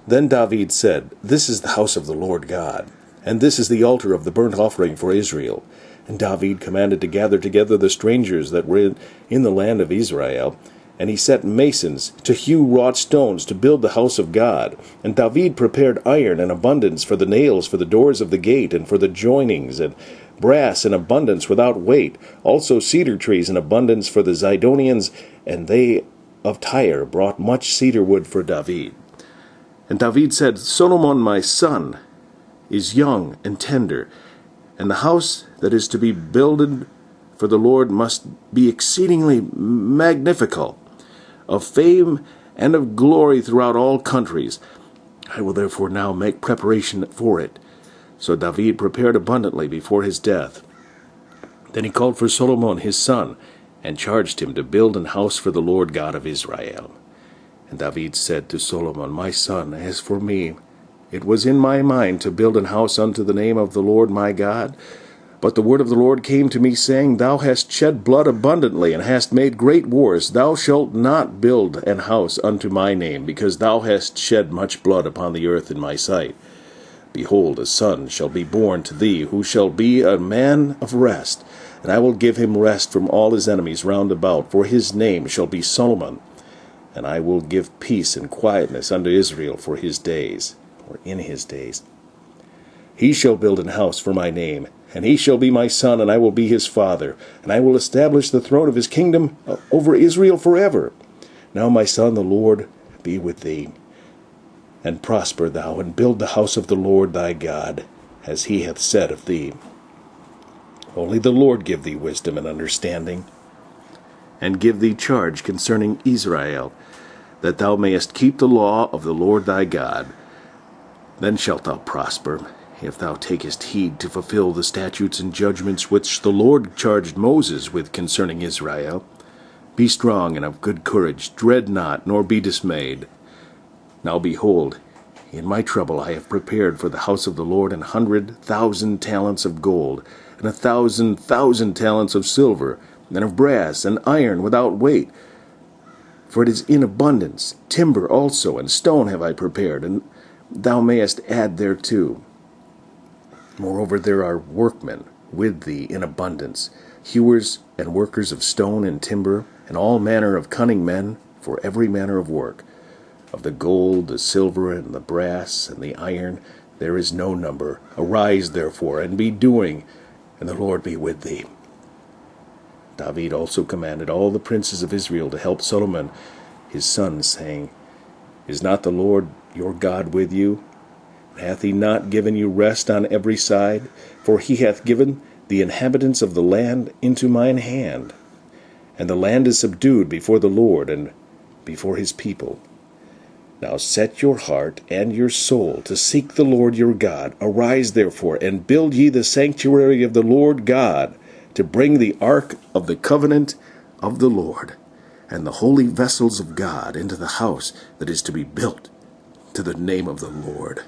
Then David said, This is the house of the Lord God, and this is the altar of the burnt offering for Israel. And David commanded to gather together the strangers that were in the land of Israel, and he set masons to hew wrought stones to build the house of God. And David prepared iron in abundance for the nails for the doors of the gate, and for the joinings, and brass in abundance without weight, also cedar trees in abundance for the Zidonians, and they of Tyre brought much cedar wood for David. And David said, Solomon my son is young and tender, and the house that is to be builded for the Lord must be exceedingly magnifical, of fame and of glory throughout all countries. I will therefore now make preparation for it. So David prepared abundantly before his death. Then he called for Solomon his son, and charged him to build an house for the Lord God of Israel. And David said to Solomon, My son, as for me, it was in my mind to build an house unto the name of the Lord my God. But the word of the Lord came to me, saying, Thou hast shed blood abundantly, and hast made great wars. Thou shalt not build an house unto my name, because thou hast shed much blood upon the earth in my sight. Behold, a son shall be born to thee, who shall be a man of rest, and I will give him rest from all his enemies round about, for his name shall be Solomon. And I will give peace and quietness unto Israel for his days, or in his days. He shall build an house for my name, and he shall be my son, and I will be his father, and I will establish the throne of his kingdom over Israel forever. Now, my son, the Lord be with thee, and prosper thou, and build the house of the Lord thy God, as he hath said of thee. Only the Lord give thee wisdom and understanding, and give thee charge concerning Israel, that thou mayest keep the law of the Lord thy God. Then shalt thou prosper, if thou takest heed to fulfill the statutes and judgments which the Lord charged Moses with concerning Israel. Be strong and of good courage, dread not, nor be dismayed. Now behold, in my trouble I have prepared for the house of the Lord 100,000 talents of gold, and 1,000,000 talents of silver, and of brass and iron without weight. For it is in abundance. Timber also and stone have I prepared, and thou mayest add thereto. Moreover, there are workmen with thee in abundance, hewers and workers of stone and timber, and all manner of cunning men for every manner of work. Of the gold, the silver, and the brass, and the iron, there is no number. Arise, therefore, and be doing, and the Lord be with thee. David also commanded all the princes of Israel to help Solomon his son, saying, Is not the Lord your God with you? Hath he not given you rest on every side? For he hath given the inhabitants of the land into mine hand. And the land is subdued before the Lord and before his people. Now set your heart and your soul to seek the Lord your God. Arise therefore, and build ye the sanctuary of the Lord God, to bring the ark of the covenant of the Lord, and the holy vessels of God into the house that is to be built to the name of the Lord.